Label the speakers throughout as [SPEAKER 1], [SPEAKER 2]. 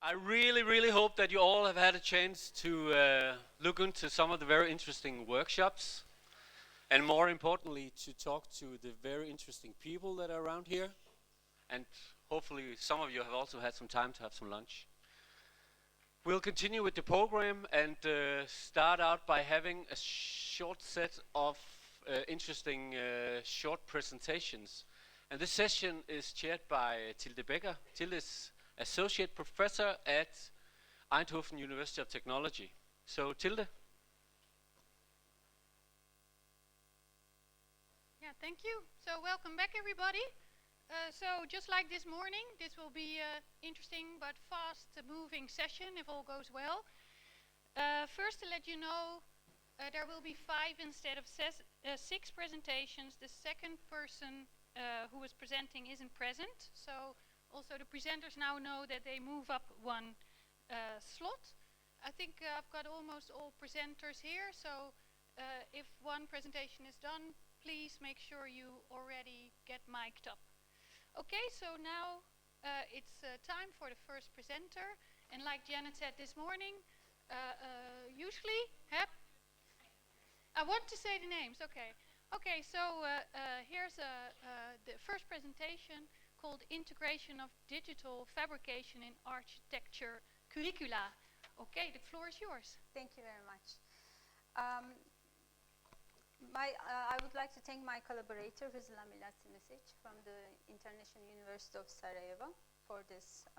[SPEAKER 1] I really, really hope that you all have had a chance to look into some of the very interesting workshops, and more importantly, to talk to the very interesting people that are around here. And hopefully some of you have also had some time to have some lunch. We'll continue with the program and start out by having a short set of interesting short presentations. And this session is chaired by Tilde Becker. Tilde is Associate Professor at Eindhoven University of Technology. So Tilde.
[SPEAKER 2] Yeah, thank you. So welcome back everybody. So just like this morning, this will be an interesting but fast moving session if all goes well. First, to let you know, there will be 5 instead of 6 presentations. The second person who is presenting isn't present, so also the presenters now know that they move up 1 slot. I think I've got almost all presenters here, so if one presentation is done, please make sure you already get mic'd up. Okay, so now it's time for the first presenter, and like Janet said this morning, usually, I want to say the names, okay. Okay, so here's the first presentation called Integration of Digital Fabrication in Architecture Curricula. Okay, the floor is yours.
[SPEAKER 3] Thank you very much. I would like to thank my collaborator, Hızla Milatsimisic, from the International University of Sarajevo for this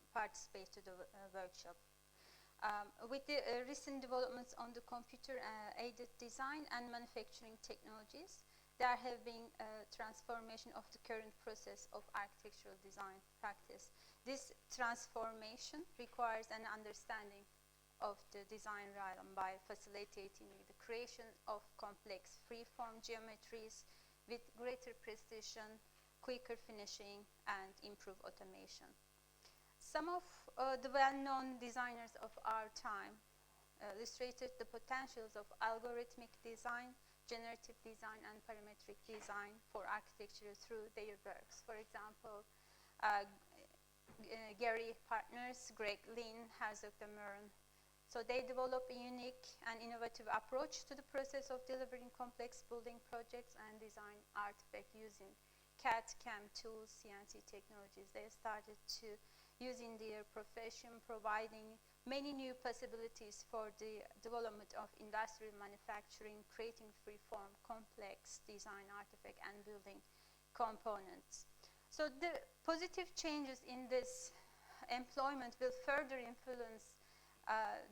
[SPEAKER 3] participate to the workshop. With the recent developments on the computer-aided design and manufacturing technologies, there have been a transformation of the current process of architectural design practice. This transformation requires an understanding of the design realm by facilitating the creation of complex free-form geometries with greater precision, quicker finishing, and improved automation. Some of the well-known designers of our time illustrated the potentials of algorithmic design, generative design, and parametric design for architecture through their works. For example, Gary Partners, Greg Lynn, Herzog de Meuron. So they develop a unique and innovative approach to the process of delivering complex building projects and design artifacts using CAD, CAM tools, CNC technologies. They started to use in their profession, providing many new possibilities for the development of industrial manufacturing, creating free-form, complex design artifact and building components. So the positive changes in this employment will further influence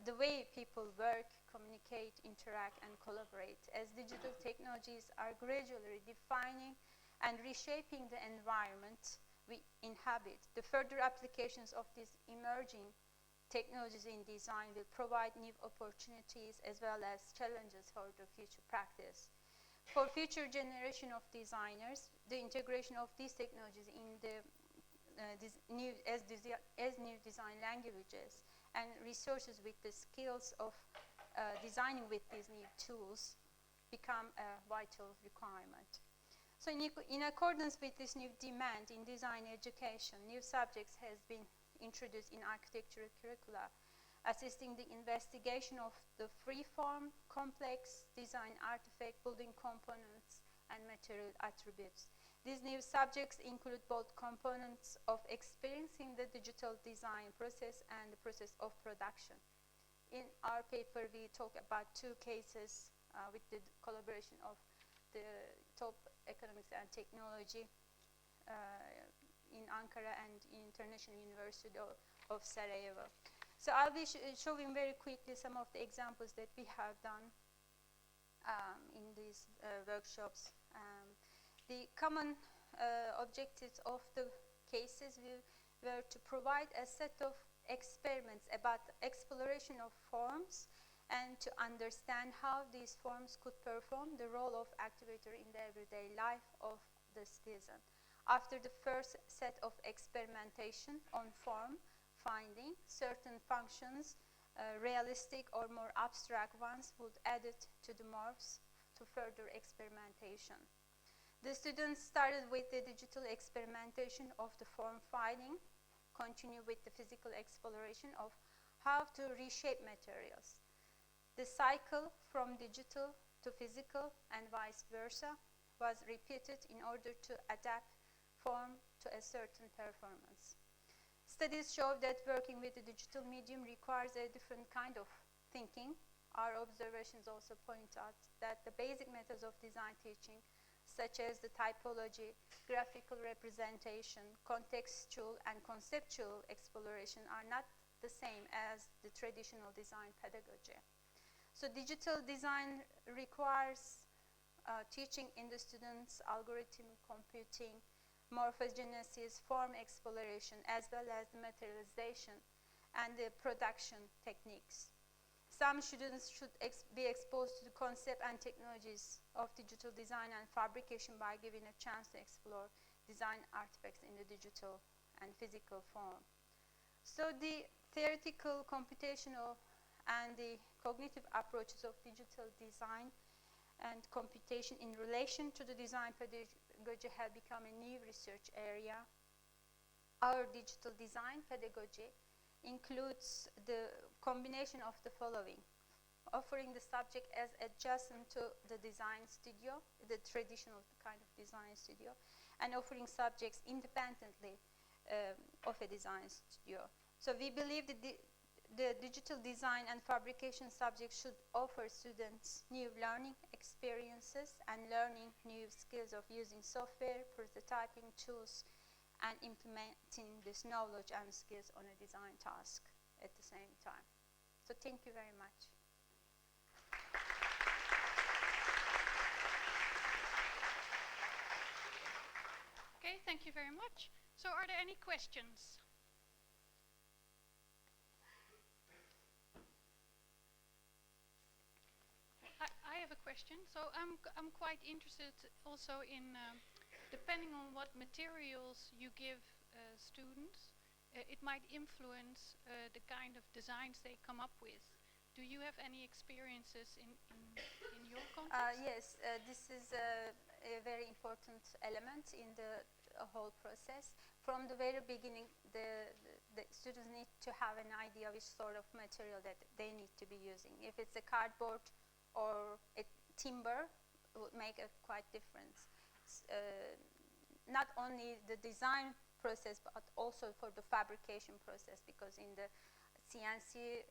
[SPEAKER 3] the way people work, communicate, interact, and collaborate, as digital technologies are gradually defining and reshaping the environment we inhabit. The further applications of these emerging technologies in design will provide new opportunities as well as challenges for the future practice. For future generation of designers, the integration of these technologies in the new design languages and resources with the skills of designing with these new tools become a vital requirement. So in accordance with this new demand in design education, new subjects has been introduced in architectural curricula, assisting the investigation of the free-form, complex design artifact, building components, and material attributes. These new subjects include both components of experiencing the digital design process and the process of production. In our paper, we talk about 2 cases with the collaboration of the top economics and technology in Ankara and International University of Sarajevo. So I'll be showing very quickly some of the examples that we have done in these workshops. The common objectives of the cases were to provide a set of experiments about exploration of forms and to understand how these forms could perform the role of activator in the everyday life of the citizen. After the first set of experimentation on form finding, certain functions, realistic or more abstract ones, would add it to the morphs to further experimentation. The students started with the digital experimentation of the form finding continue with the physical exploration of how to reshape materials. The cycle from digital to physical and vice versa was repeated in order to adapt form to a certain performance. Studies show that working with the digital medium requires a different kind of thinking. Our observations also point out that the basic methods of design teaching, such as the typology, graphical representation, contextual and conceptual exploration, are not the same as the traditional design pedagogy. So digital design requires teaching in the students algorithm computing, morphogenesis, form exploration, as well as the materialization and the production techniques. Some students should be exposed to the concept and technologies of digital design and fabrication by giving a chance to explore design artifacts in the digital and physical form. So the theoretical, computational, and the cognitive approaches of digital design and computation in relation to the design pedagogy have become a new research area. Our digital design pedagogy includes the combination of the following: offering the subject as adjacent to the design studio, the traditional kind of design studio, and offering subjects independently of a design studio. So we believe that the digital design and fabrication subjects should offer students new learning experiences and learning new skills of using software, prototyping tools, and implementing this knowledge and skills on a design task at the same time. So thank you very much.
[SPEAKER 2] Okay, thank you very much. So are there any questions? I have a question. So I'm quite interested also in depending on what materials you give students, it might influence the kind of designs they come up with. Do you have any experiences in your context?
[SPEAKER 3] Yes, this is a very important element in the whole process. From the very beginning, the students need to have an idea which sort of material that they need to be using. If it's a cardboard or a timber, it would make a quite difference. Not only the design process, but also for the fabrication process, because in the CNC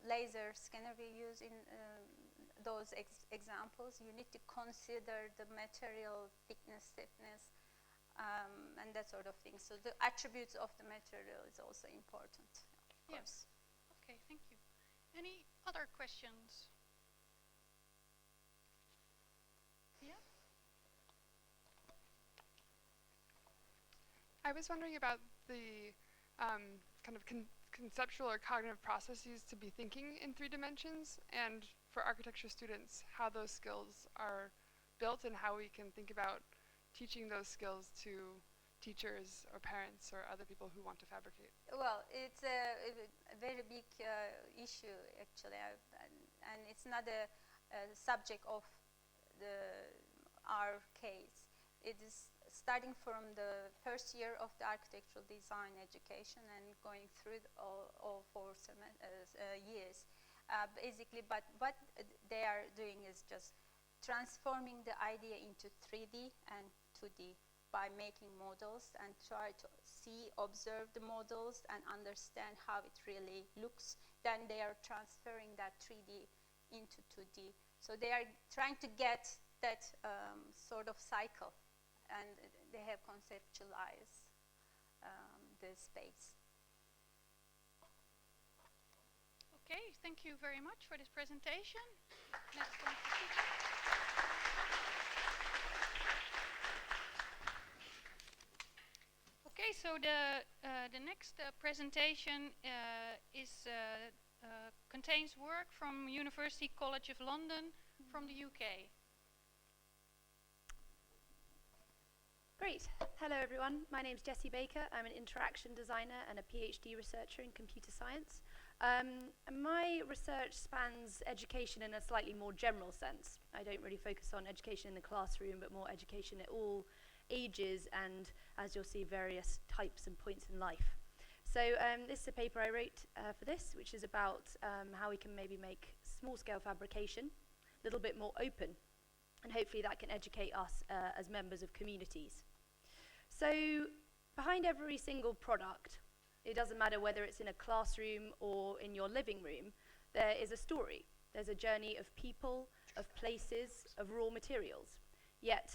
[SPEAKER 3] laser scanner we use in those examples, you need to consider the material thickness, stiffness, and that sort of thing. So the attributes of the material is also important, of course.
[SPEAKER 2] Okay, thank you. Any other questions? Yeah?
[SPEAKER 4] I was wondering about the kind of conceptual or cognitive processes to be thinking in 3 dimensions, and for architecture students, how those skills are built and how we can think about teaching those skills to teachers or parents or other people who want to fabricate.
[SPEAKER 3] Well, it's a very big issue, actually, and it's not a subject of our case. It is starting from the first year of the architectural design education and going through all 4 years, basically. But what they are doing is just transforming the idea into 3D and 2D by making models and try to see, observe the models and understand how it really looks. Then they are transferring that 3D into 2D. So they are trying to get that sort of cycle, and they have conceptualized the space.
[SPEAKER 2] Okay, thank you very much for this presentation. Next one. Okay, so the next presentation contains work from University College of London from the UK.
[SPEAKER 5] Great. Hello everyone, my name's Jessie Baker. I'm an interaction designer and a PhD researcher in computer science. My research spans education in a slightly more general sense. I don't really focus on education in the classroom, but more education at all ages and, as you'll see, various types and points in life. So this is a paper I wrote for this, which is about how we can maybe make small-scale fabrication a little bit more open, and hopefully that can educate us as members of communities. So behind every single product, it doesn't matter whether it's in a classroom or in your living room, there is a story. There's a journey of people, of places, of raw materials. Yet,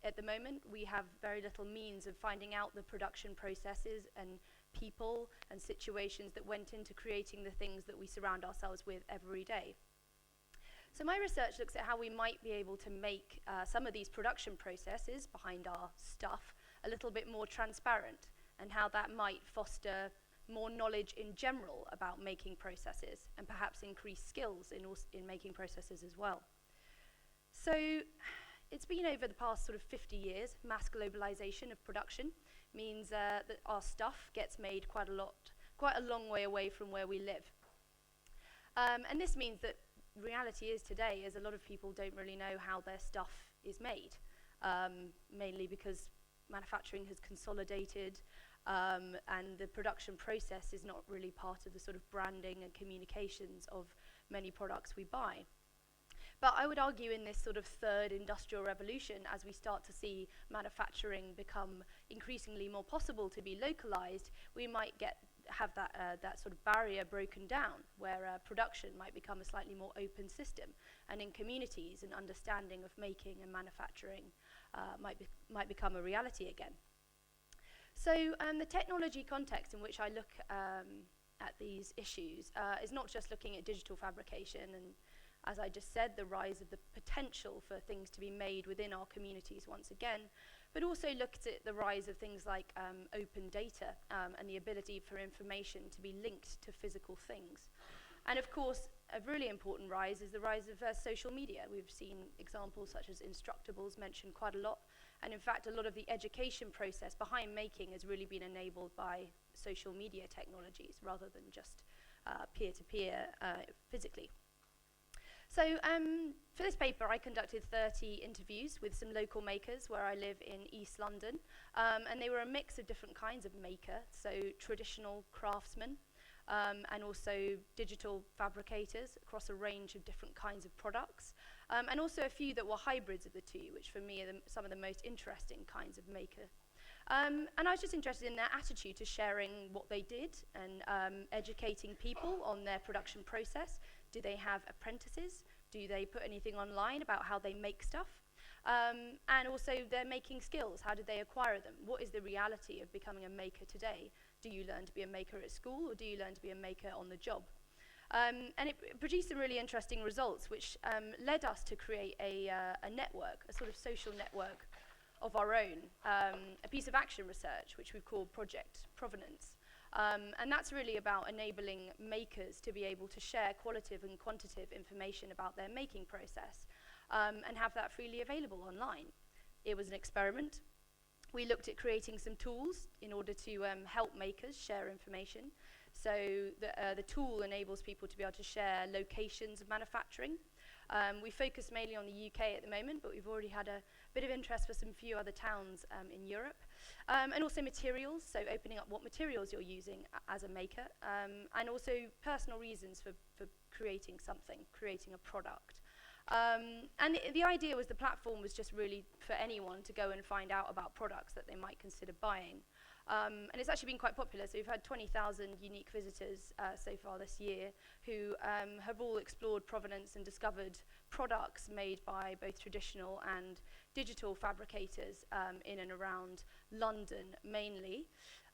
[SPEAKER 5] at the moment, we have very little means of finding out the production processes and people and situations that went into creating the things that we surround ourselves with every day. So my research looks at how we might be able to make some of these production processes behind our stuff a little bit more transparent, and how that might foster more knowledge in general about making processes, and perhaps increase skills in making processes as well. So it's been over the past sort of 50 years, mass globalization of production means that our stuff gets made quite a long way away from where we live. And this means that reality is today is a lot of people don't really know how their stuff is made, mainly because manufacturing has consolidated, and the production process is not really part of the sort of branding and communications of many products we buy. But I would argue in this sort of third industrial revolution, as we start to see manufacturing become increasingly more possible to be localized, we might have that sort of barrier broken down, where production might become a slightly more open system, and in communities an understanding of making and manufacturing might become a reality again. So the technology context in which I look at these issues is not just looking at digital fabrication and, as I just said, the rise of the potential for things to be made within our communities once again, but also looked at the rise of things like open data and the ability for information to be linked to physical things. And of course, a really important rise is the rise of social media. We've seen examples such as Instructables mentioned quite a lot, and in fact a lot of the education process behind making has really been enabled by social media technologies rather than just peer-to-peer physically. So for this paper, I conducted 30 interviews with some local makers where I live in East London, and they were a mix of different kinds of maker, so traditional craftsmen, and also digital fabricators across a range of different kinds of products, and also a few that were hybrids of the two, which for me are some of the most interesting kinds of maker. And I was just interested in their attitude to sharing what they did and educating people on their production process. Do they have apprentices? Do they put anything online about how they make stuff? And also their making skills, how did they acquire them? What is the reality of becoming a maker today? Do you learn to be a maker at school, or do you learn to be a maker on the job? And it produced some really interesting results, which led us to create a network, a sort of social network of our own, a piece of action research, which we've called Project Provenance. And that's really about enabling makers to be able to share qualitative and quantitative information about their making process, and have that freely available online. It was an experiment. We looked at creating some tools in order to help makers share information. So the tool enables people to be able to share locations of manufacturing. We focus mainly on the UK at the moment, but we've already had a bit of interest for some few other towns in Europe. And also materials, so opening up what materials you're using as a maker, and also personal reasons for creating something, creating a product. And the idea was the platform was just really for anyone to go and find out about products that they might consider buying. And it's actually been quite popular, so we've had 20,000 unique visitors so far this year who have all explored provenance and discovered products made by both traditional and digital fabricators in and around London mainly.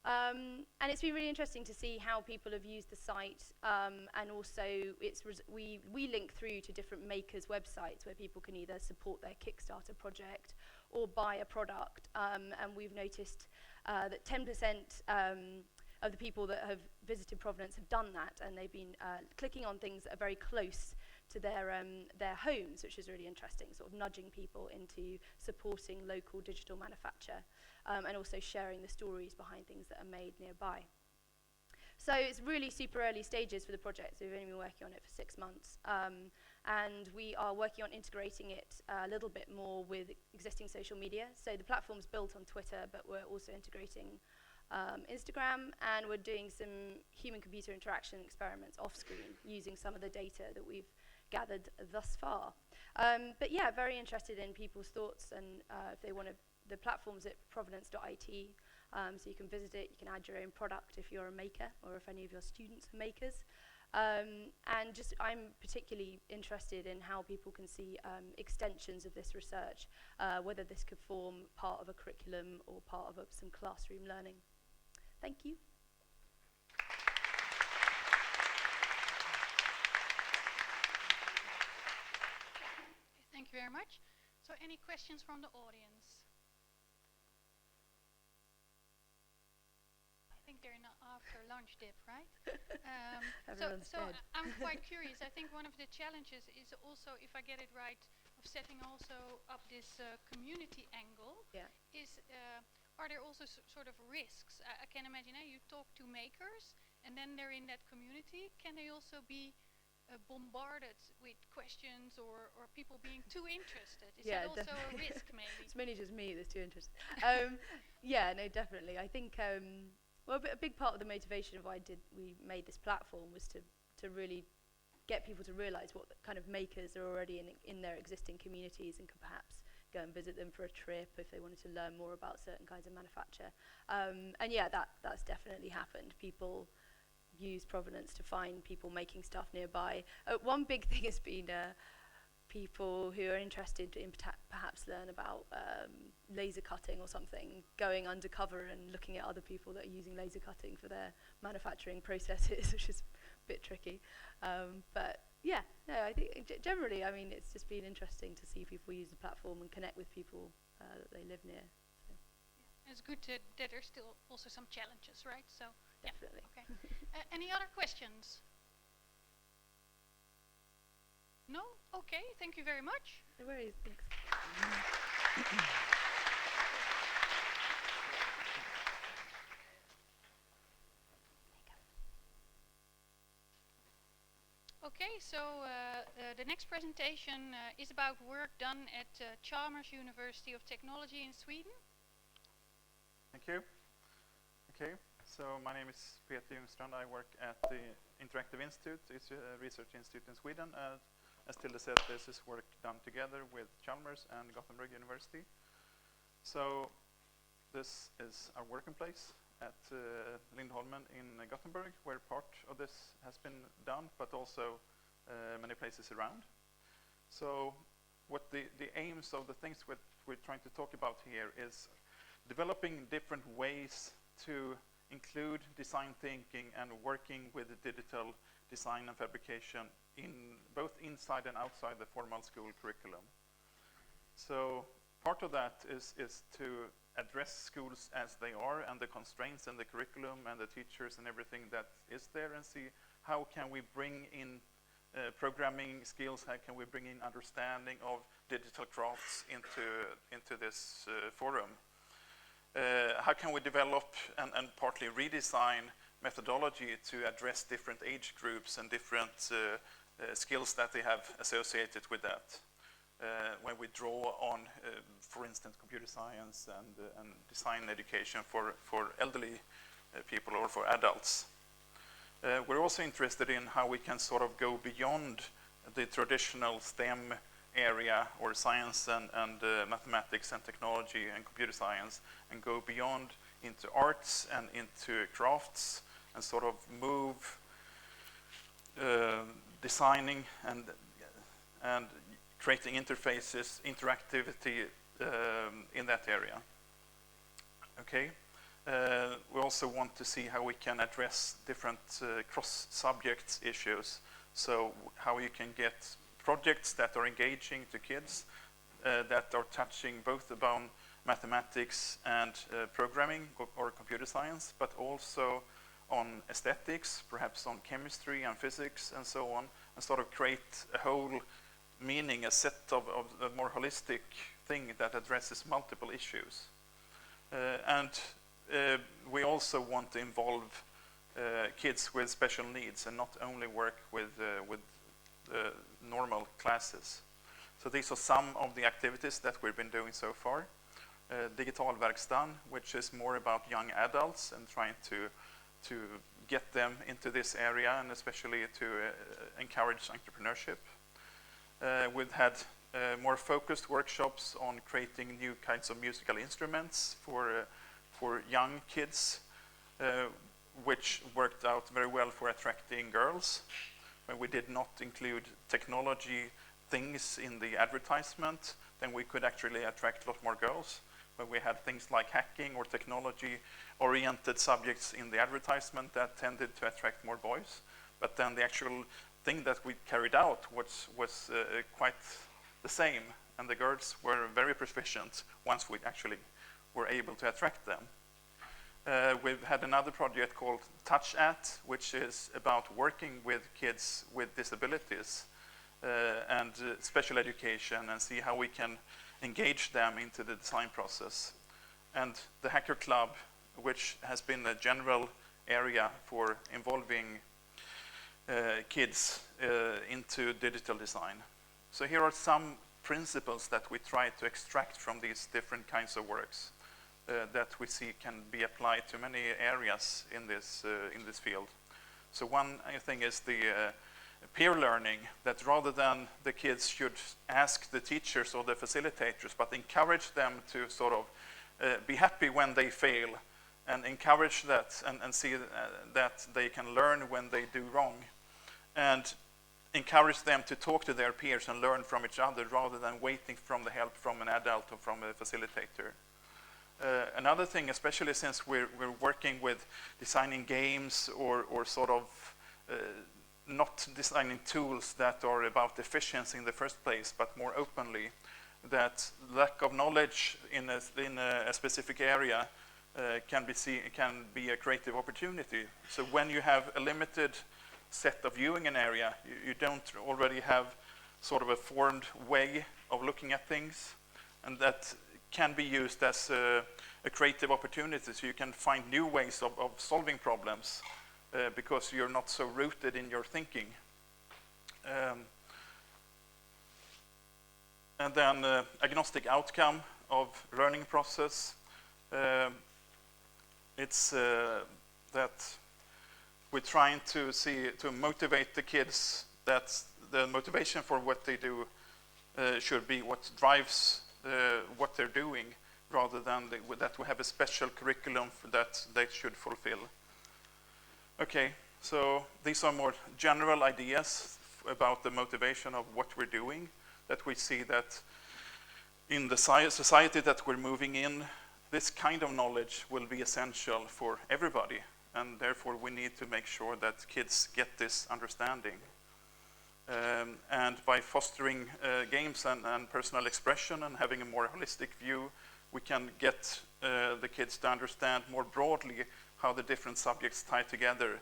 [SPEAKER 5] And it's been really interesting to see how people have used the site, and also we link through to different makers' websites where people can either support their Kickstarter project or buy a product, and we've noticed that 10% of the people that have visited Provenance have done that, and they've been clicking on things that are very close to their homes, which is really interesting, sort of nudging people into supporting local digital manufacture, and also sharing the stories behind things that are made nearby. So it's really super early stages for the project, so we've only been working on it for 6 months, and we are working on integrating it a little bit more with existing social media. So the platform's built on Twitter, but we're also integrating Instagram, and we're doing some human-computer interaction experiments off-screen using some of the data that we've gathered thus far. But yeah, very interested in people's thoughts, and if they want to, the platform's at provenance.it, so you can visit it, you can add your own product if you're a maker, or if any of your students are makers. And just, I'm particularly interested in how people can see extensions of this research, whether this could form part of a curriculum or part of some classroom learning. Thank you.
[SPEAKER 2] Thank you very much. So any questions from the audience? I think they're not after lunch dip, right?
[SPEAKER 5] Everyone's
[SPEAKER 2] so
[SPEAKER 5] dead.
[SPEAKER 2] I'm quite curious. I think one of the challenges is also, if I get it right, of setting also up this community angle.
[SPEAKER 5] Yeah.
[SPEAKER 2] Are there also sort of risks? I can imagine you talk to makers, and then they're in that community. Can they also be bombarded with questions or people being too interested? Is that also a risk, maybe?
[SPEAKER 5] It's mainly just me that's too interested. Yeah, no, definitely. I think, well, a big part of the motivation of why we made this platform was to really get people to realize what kind of makers are already in their existing communities, and could perhaps go and visit them for a trip if they wanted to learn more about certain kinds of manufacture. And yeah, that's definitely happened. People use Provenance to find people making stuff nearby. One big thing has been people who are interested in perhaps learn about laser cutting or something, going undercover and looking at other people that are using laser cutting for their manufacturing processes, which is a bit tricky. But yeah, no, I think generally, I mean, it's just been interesting to see people use the platform and connect with people that they live near. So.
[SPEAKER 2] Yeah. It's good that there's still also some challenges, right? So
[SPEAKER 5] definitely.
[SPEAKER 2] Yeah, okay. Any other questions? No? Okay, thank you very much.
[SPEAKER 5] No worries, thanks.
[SPEAKER 2] Okay, so the next presentation is about work done at Chalmers University of Technology in Sweden.
[SPEAKER 6] Thank you. Okay, so my name is Peter Ljungstrand. I work at the Interactive Institute. It's a research institute in Sweden. As Tilde said, this is work done together with Chalmers and Gothenburg University. So this is our working place at Lindholmen in Gothenburg, where part of this has been done, but also many places around. So what the aims of the things we're trying to talk about here is developing different ways to include design thinking and working with digital design and fabrication in both inside and outside the formal school curriculum. So part of that is to address schools as they are and the constraints and the curriculum and the teachers and everything that is there, and see how can we bring in programming skills, how can we bring in understanding of digital crafts into this forum. How can we develop and partly redesign methodology to address different age groups and different skills that they have associated with that. When we draw on, for instance, computer science and design education for elderly people or for adults. We're also interested in how we can sort of go beyond the traditional STEM area, or science and mathematics and technology and computer science, and go beyond into arts and into crafts, and sort of move designing and creating interfaces, interactivity in that area. Okay. We also want to see how we can address different cross-subject issues. So how you can get projects that are engaging to kids, that are touching both about mathematics and programming or computer science, but also on aesthetics, perhaps on chemistry and physics and so on, and sort of create a whole meaning, a set of a more holistic thing that addresses multiple issues. And we also want to involve kids with special needs and not only work with normal classes. So these are some of the activities that we've been doing so far. Digitalverkstan, which is more about young adults and trying to get them into this area and especially to encourage entrepreneurship. We've had more focused workshops on creating new kinds of musical instruments for young kids, which worked out very well for attracting girls. When we did not include technology things in the advertisement, then we could actually attract a lot more girls. When we had things like hacking or technology-oriented subjects in the advertisement, that tended to attract more boys. But then the actual thing that we carried out was quite the same, and the girls were very proficient once we actually were able to attract them. We've had another project called Touch At, which is about working with kids with disabilities and special education, and see how we can engage them into the design process. And the Hacker Club, which has been a general area for involving kids into digital design. So here are some principles that we try to extract from these different kinds of works that we see can be applied to many areas in this field. So one thing is the peer learning, that rather than the kids should ask the teachers or the facilitators, but encourage them to sort of be happy when they fail and encourage that and see that they can learn when they do wrong, and encourage them to talk to their peers and learn from each other rather than waiting from the help from an adult or from a facilitator. Another thing, especially since we're working with designing games or sort of not designing tools that are about efficiency in the first place, but more openly, that lack of knowledge in a specific area can be a creative opportunity. So when you have a limited set of viewing an area, you don't already have sort of a formed way of looking at things, and that can be used as a creative opportunity, so you can find new ways of solving problems because you're not so rooted in your thinking. And then agnostic outcome of learning process. It's that we're trying to motivate the kids, that the motivation for what they do should be what drives what they're doing, rather than that we have a special curriculum that they should fulfill. Okay, so these are more general ideas about the motivation of what we're doing, that we see that in the society that we're moving in, this kind of knowledge will be essential for everybody, and therefore we need to make sure that kids get this understanding. And by fostering games and personal expression and having a more holistic view, we can get the kids to understand more broadly how the different subjects tie together.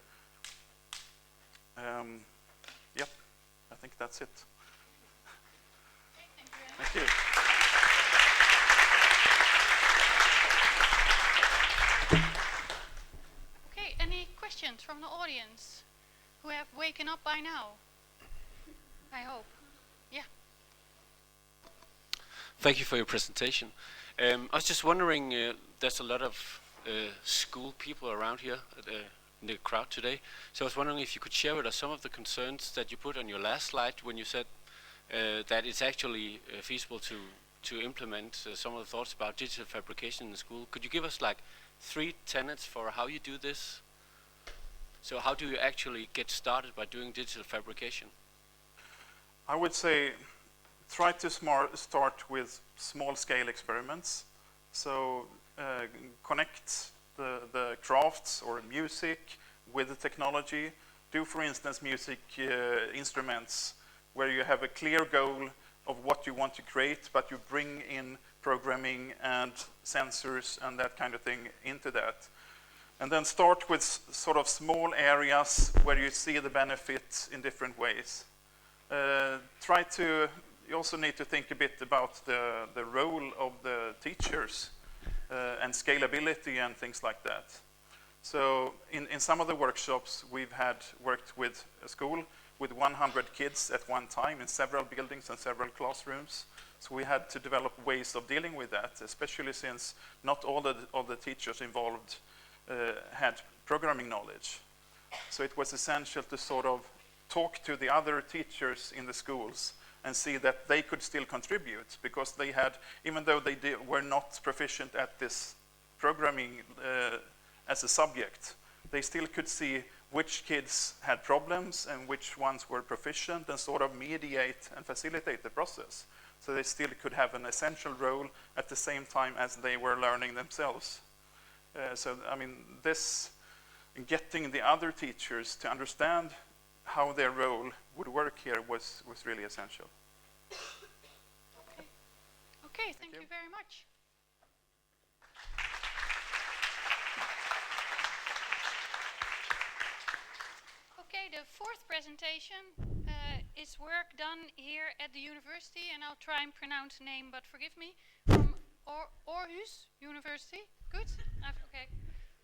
[SPEAKER 6] Yep, I think that's it.
[SPEAKER 2] Okay, thank you very much.
[SPEAKER 6] Thank you.
[SPEAKER 2] Okay, any questions from the audience who have waken up by now? I hope. Yeah.
[SPEAKER 1] Thank you for your presentation. I was just wondering, there's a lot of school people around here in the crowd today. So I was wondering if you could share with us some of the concerns that you put on your last slide when you said that it's actually feasible to implement some of the thoughts about digital fabrication in the school. Could you give us like 3 tenets for how you do this? So how do you actually get started by doing digital fabrication?
[SPEAKER 6] I would say try to start with small-scale experiments. So connect the crafts or music with the technology. Do, for instance, music instruments where you have a clear goal of what you want to create, but you bring in programming and sensors and that kind of thing into that. And then start with sort of small areas where you see the benefits in different ways. You also need to think a bit about the role of the teachers and scalability and things like that. So in some of the workshops we've worked with a school with 100 kids at one time in several buildings and several classrooms. So we had to develop ways of dealing with that, especially since not all the teachers involved had programming knowledge. So it was essential to sort of talk to the other teachers in the schools and see that they could still contribute, because they had, even though they were not proficient at this programming as a subject, they still could see which kids had problems and which ones were proficient, and sort of mediate and facilitate the process. So they still could have an essential role at the same time as they were learning themselves. So, I mean, this, getting the other teachers to understand how their role would work here was really essential.
[SPEAKER 2] Okay, thank
[SPEAKER 6] you.
[SPEAKER 2] you very much. Okay, the fourth presentation is work done here at the university, and I'll try and pronounce the name, but forgive me, from Aarhus University. Good? Okay.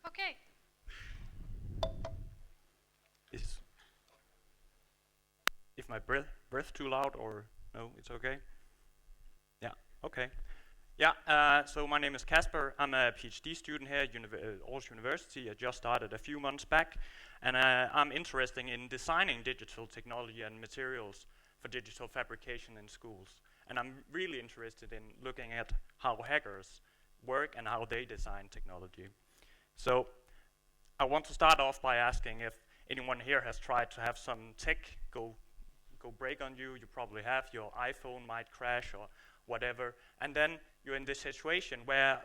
[SPEAKER 2] Okay.
[SPEAKER 7] Is my breath too loud, or no, it's okay? Yeah, okay. Yeah, so my name is Kasper. I'm a PhD student here at Aarhus University. I just started a few months back, and I'm interested in designing digital technology and materials for digital fabrication in schools. And I'm really interested in looking at how hackers work and how they design technology. So I want to start off by asking if anyone here has tried to have some tech go break on you. You probably have. Your iPhone might crash or whatever, and then you're in this situation where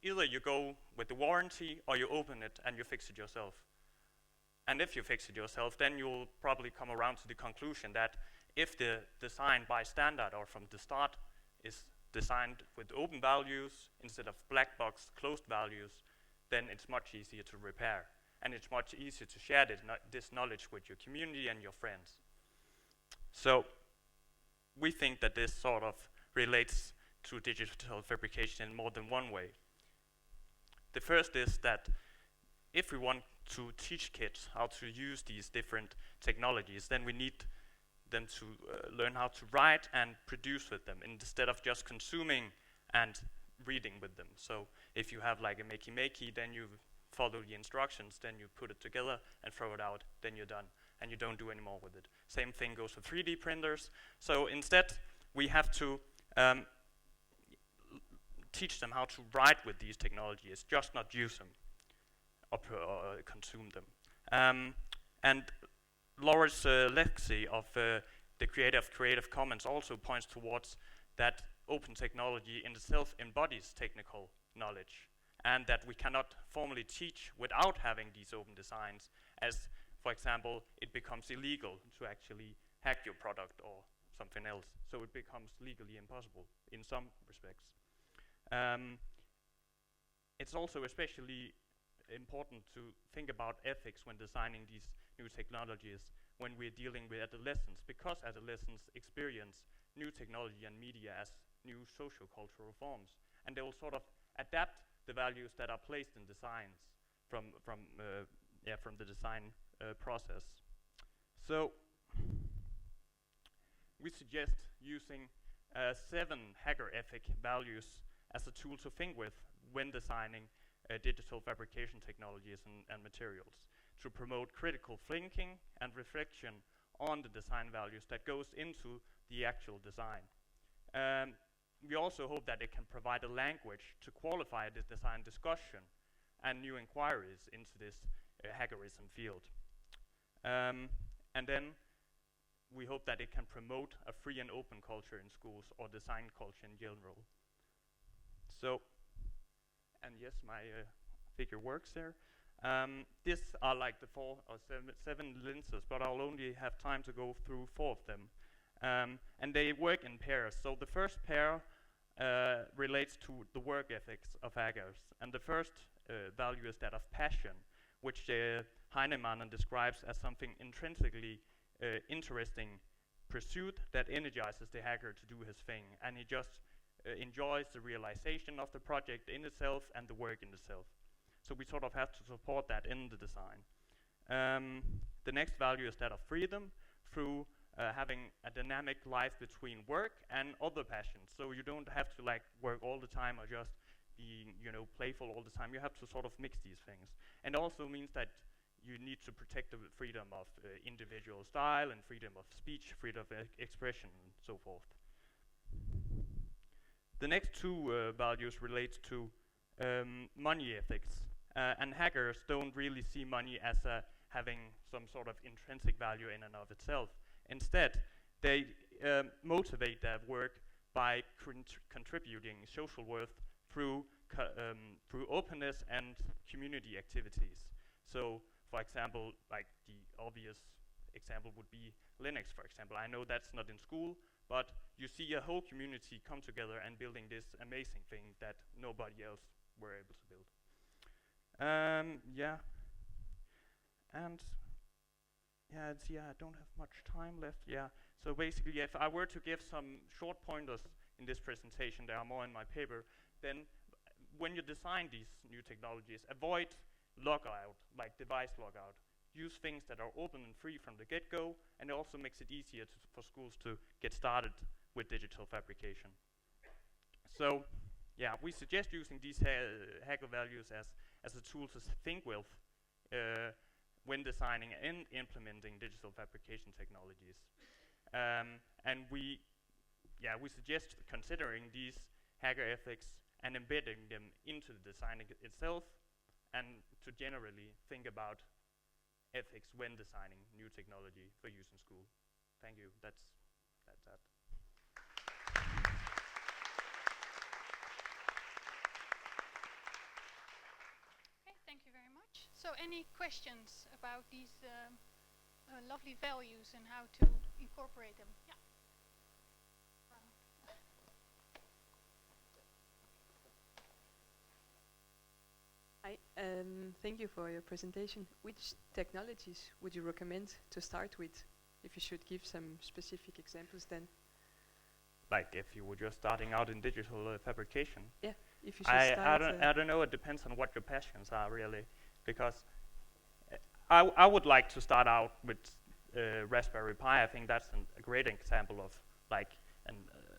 [SPEAKER 7] either you go with the warranty or you open it and you fix it yourself. And if you fix it yourself, then you'll probably come around to the conclusion that if the design by standard or from the start is designed with open values instead of black box closed values, then it's much easier to repair, and it's much easier to share this knowledge with your community and your friends. So we think that this sort of relates to digital fabrication in more than one way. The first is that if we want to teach kids how to use these different technologies, then we need them to learn how to write and produce with them instead of just consuming and reading with them. So if you have like a makey, then you follow the instructions, then you put it together and throw it out, then you're done, and you don't do any more with it. Same thing goes for 3D printers. So instead, we have to teach them how to write with these technologies, just not use them or consume them. And Loris Lexi of the Creative Commons also points towards that open technology in itself embodies technical knowledge, and that we cannot formally teach without having these open designs, as, for example, it becomes illegal to actually hack your product or something else. So it becomes legally impossible in some respects. It's also especially important to think about ethics when designing these new technologies when we're dealing with adolescents, because adolescents experience new technology and media as new social cultural forms, and they will sort of adapt the values that are placed in designs from the design process. So we suggest using 7 hacker ethic values as a tool to think with when designing digital fabrication technologies and materials, to promote critical thinking and reflection on the design values that goes into the actual design. We also hope that it can provide a language to qualify the design discussion and new inquiries into this hackerism field. And then we hope that it can promote a free and open culture in schools, or design culture in general. So, and yes, my figure works there. These are like the 4 or 7 lenses, but I'll only have time to go through 4 of them. And they work in pairs. So the first pair relates to the work ethics of hackers. And the first value is that of passion, which Heinemann describes as something intrinsically interesting pursuit that energizes the hacker to do his thing. And he just enjoys the realization of the project in itself and the work in itself. So we sort of have to support that in the design. The next value is that of freedom through having a dynamic life between work and other passions. So you don't have to like work all the time or just being, you know, playful all the time. You have to sort of mix these things. And also means that you need to protect the freedom of individual style and freedom of speech, freedom of expression, and so forth. The next two values relate to money ethics. And hackers don't really see money as having some sort of intrinsic value in and of itself. Instead, they motivate their work by contributing social worth through openness and community activities. So, for example, like the obvious example would be Linux, for example. I know that's not in school, but you see a whole community come together and building this amazing thing that nobody else were able to build. Yeah. And yeah, see, I don't have much time left. Yeah. So basically, if I were to give some short pointers in this presentation, there are more in my paper, then when you design these new technologies, avoid logout, like device logout. Use things that are open and free from the get-go, and it also makes it easier for schools to get started with digital fabrication. So, yeah, we suggest using these hacker values as a tool to think with when designing and implementing digital fabrication technologies. And we suggest considering these hacker ethics and embedding them into the design itself, and to generally think about ethics when designing new technology for use in school. Thank you. That's that.
[SPEAKER 2] Okay, thank you very much. So any questions about these lovely values and how to incorporate them? Yeah.
[SPEAKER 8] Hi, thank you for your presentation. Which technologies would you recommend to start with? If you should give some specific examples then.
[SPEAKER 7] Like if you were just starting out in digital fabrication.
[SPEAKER 8] Yeah, if you should start.
[SPEAKER 7] I don't know, it depends on what your passions are really. Because I would like to start out with Raspberry Pi. I think that's a great example of like an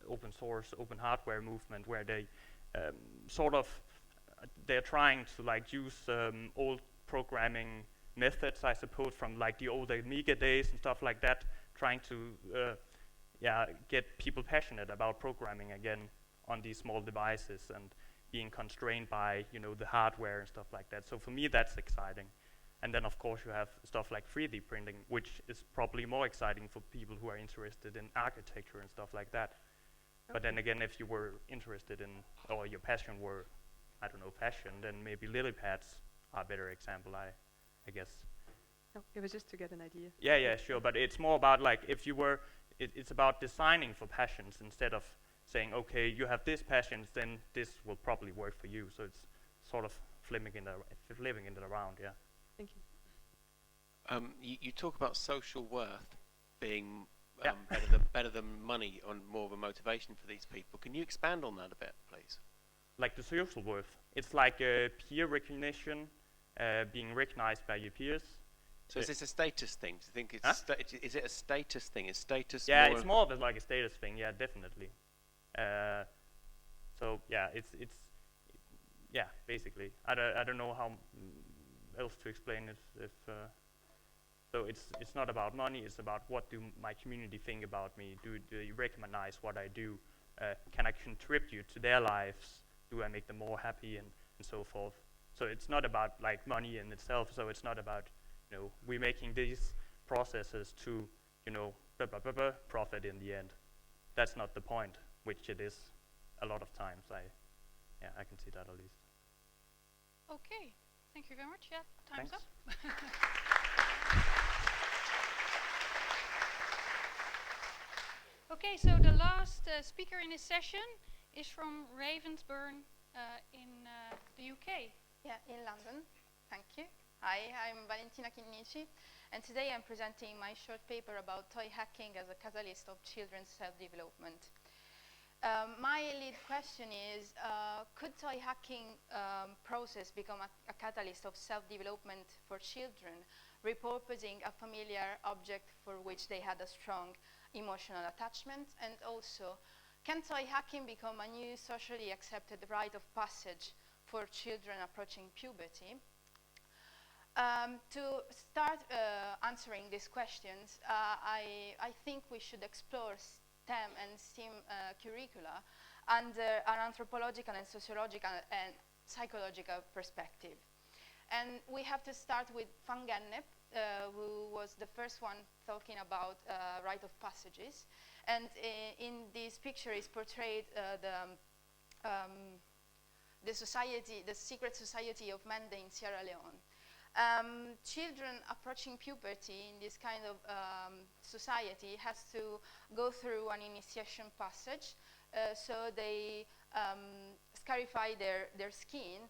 [SPEAKER 7] open source, open hardware movement where they they're trying to like use old programming methods, I suppose, from like the old Amiga days and stuff like that, trying to get people passionate about programming again on these small devices and being constrained by, you know, the hardware and stuff like that. So for me, that's exciting. And then of course you have stuff like 3D printing, which is probably more exciting for people who are interested in architecture and stuff like that. Okay. But then again, if you were interested in, or your passion were, I don't know, fashion, then maybe lily pads are a better example, I guess.
[SPEAKER 8] No, it was just to get an idea.
[SPEAKER 7] Yeah, sure, but it's more about like, if you were, it's about designing for passions instead of saying, okay, you have this passions, then this will probably work for you. So it's sort of flipping it around, yeah.
[SPEAKER 8] Thank you.
[SPEAKER 9] You talk about social worth being
[SPEAKER 7] Yeah.
[SPEAKER 9] better than money, on more of a motivation for these people. Can you expand on that a bit, please?
[SPEAKER 7] Like the social worth. It's like peer recognition, being recognized by your peers.
[SPEAKER 9] So is this a status thing? Do you think it's is it a status thing? Is status
[SPEAKER 7] Yeah,
[SPEAKER 9] more
[SPEAKER 7] it's more of a, like a status thing, yeah, definitely. So yeah, it's yeah, basically. I don't know how else to explain it. So it's not about money. It's about what do my community think about me? Do they recognize what I do? Can I contribute to their lives? Do I make them more happy and so forth? So it's not about like money in itself. So it's not about, you know, we're making these processes to, you know, profit in the end. That's not the point, which it is a lot of times. I can see that at least.
[SPEAKER 2] Okay, thank you very much. Yeah, time's
[SPEAKER 7] Thanks.
[SPEAKER 2] up. Okay, so the last speaker in this session is from Ravensbourne in the UK.
[SPEAKER 10] Yeah, in London. Thank you. Hi, I'm Valentina Chinnici, and today I'm presenting my short paper about toy hacking as a catalyst of children's self-development. My lead question is, could toy hacking process become a catalyst of self-development for children, repurposing a familiar object for which they had a strong emotional attachment? And also, can toy hacking become a new socially accepted rite of passage for children approaching puberty? To start answering these questions, I think we should explore STEM and STEAM curricula under an anthropological and sociological and psychological perspective. And we have to start with Van Gennep, who was the first one talking about rite of passages. And in this picture is portrayed the society, the secret society of Mende in Sierra Leone. Children approaching puberty in this kind of society has to go through an initiation passage. So they scarify their skin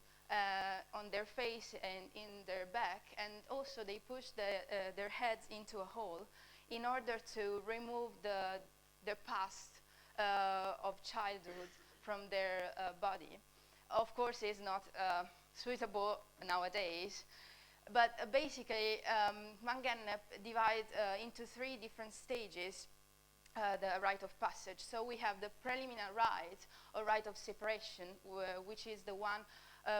[SPEAKER 10] on their face and in their back, and also they push their heads into a hole in order to remove the past of childhood from their body. Of course, it's not suitable nowadays. But basically, Van Gennep divides into 3 different stages the rite of passage. So we have the preliminary rite, or rite of separation, which is the one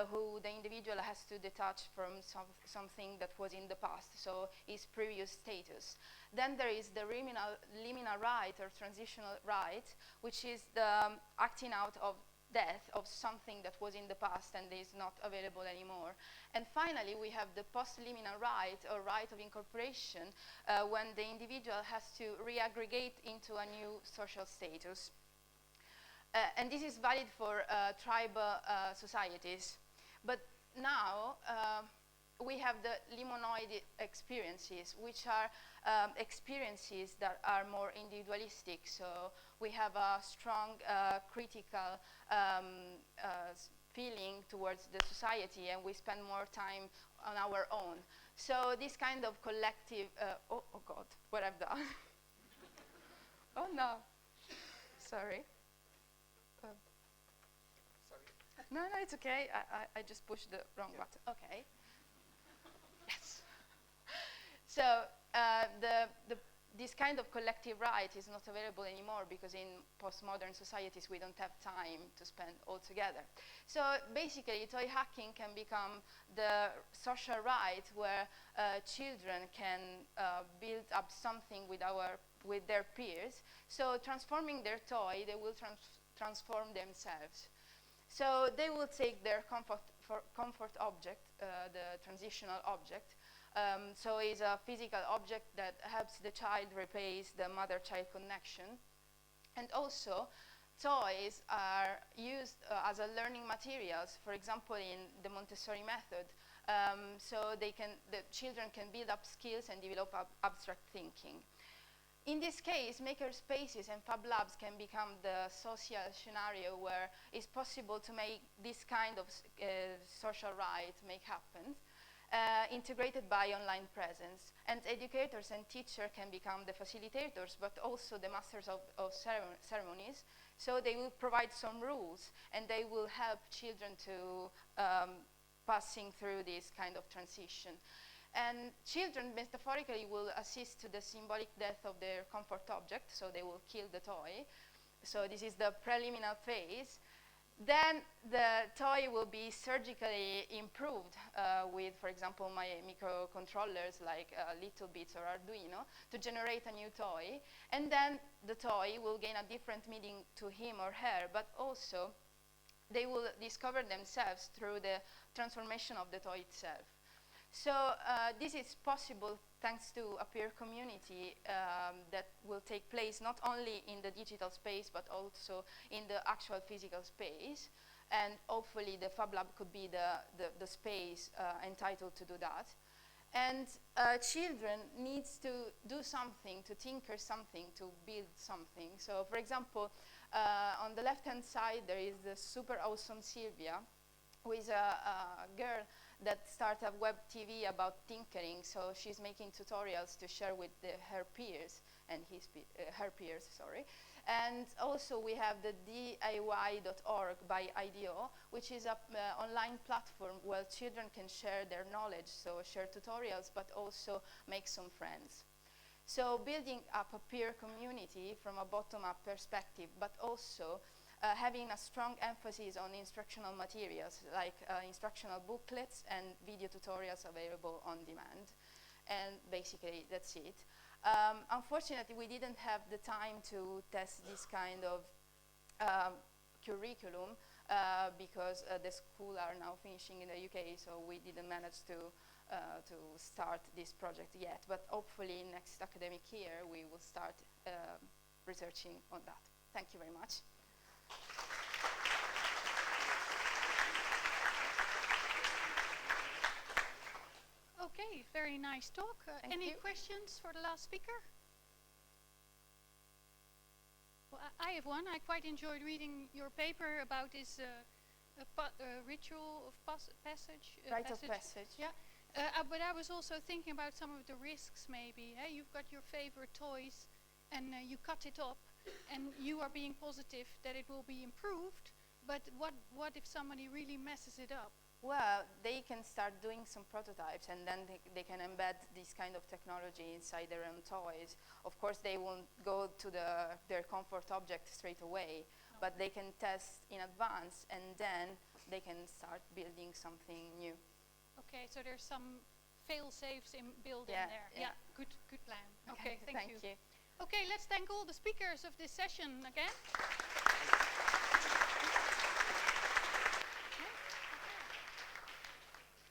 [SPEAKER 10] who the individual has to detach from something that was in the past, so his previous status. Then there is the liminal rite, or transitional rite, which is the acting out of death of something that was in the past and is not available anymore. And finally, we have the post-liminal rite, or rite of incorporation, when the individual has to reaggregate into a new social status. And this is valid for tribal societies. But now, we have the limonoid experiences, which are experiences that are more individualistic. So we have a strong critical feeling towards the society, and we spend more time on our own. So this kind of collective, oh God, what I've done. Oh no, sorry. No, it's okay. I just pushed the wrong button. Okay. Yes. So this kind of collective right is not available anymore, because in postmodern societies we don't have time to spend all together. So basically, toy hacking can become the social right where children can build up something with their peers. So transforming their toy, they will transform themselves. So they will take their comfort object, the transitional object. So it's a physical object that helps the child replace the mother-child connection. And also, toys are used as a learning materials, for example, in the Montessori method. So the children can build up skills and develop abstract thinking. In this case, maker spaces and fab labs can become the social scenario where it's possible to make this kind of social right happen, integrated by online presence. And educators and teachers can become the facilitators, but also the masters of ceremonies. So they will provide some rules, and they will help children to passing through this kind of transition. And children, metaphorically, will assist to the symbolic death of their comfort object, so they will kill the toy. So this is the preliminary phase. Then the toy will be surgically improved with, for example, my microcontrollers like Littlebits or Arduino to generate a new toy. And then the toy will gain a different meaning to him or her, but also they will discover themselves through the transformation of the toy itself. So this is possible thanks to a peer community that will take place not only in the digital space, but also in the actual physical space. And hopefully the Fab Lab could be the space entitled to do that. And children needs to do something, to tinker something, to build something. So for example, on the left-hand side, there is the super awesome Sylvia, who is a girl that started a web TV about tinkering. So she's making tutorials to share with her peers and her peers, sorry. And also we have the DIY.org by IDEO, which is an online platform where children can share their knowledge, so share tutorials, but also make some friends. So building up a peer community from a bottom-up perspective, but also having a strong emphasis on instructional materials, like instructional booklets and video tutorials available on demand. And basically, that's it. Unfortunately, we didn't have the time to test this kind of curriculum because the school are now finishing in the UK, so we didn't manage to start this project yet. But hopefully next academic year we will start researching on that. Thank you very much.
[SPEAKER 2] Okay, very nice talk.
[SPEAKER 10] Thank
[SPEAKER 2] Any
[SPEAKER 10] you.
[SPEAKER 2] questions for the last speaker? Well, I have one. I quite enjoyed reading your paper about this ritual of passage.
[SPEAKER 10] Rite of passage.
[SPEAKER 2] Yeah. But I was also thinking about some of the risks maybe. You've got your favorite toys and you cut it up and you are being positive that it will be improved, but what if somebody really messes it up?
[SPEAKER 10] Well, they can start doing some prototypes and then they can embed this kind of technology inside their own toys. Of course, they won't go to their comfort object straight away, but they can test in advance and then they can start building something new.
[SPEAKER 2] Okay, so there's some fail-safes built in
[SPEAKER 10] Yeah,
[SPEAKER 2] there.
[SPEAKER 10] yeah.
[SPEAKER 2] Good plan. Okay, thank you.
[SPEAKER 10] Thank you.
[SPEAKER 2] Okay, let's thank all the speakers of this session again.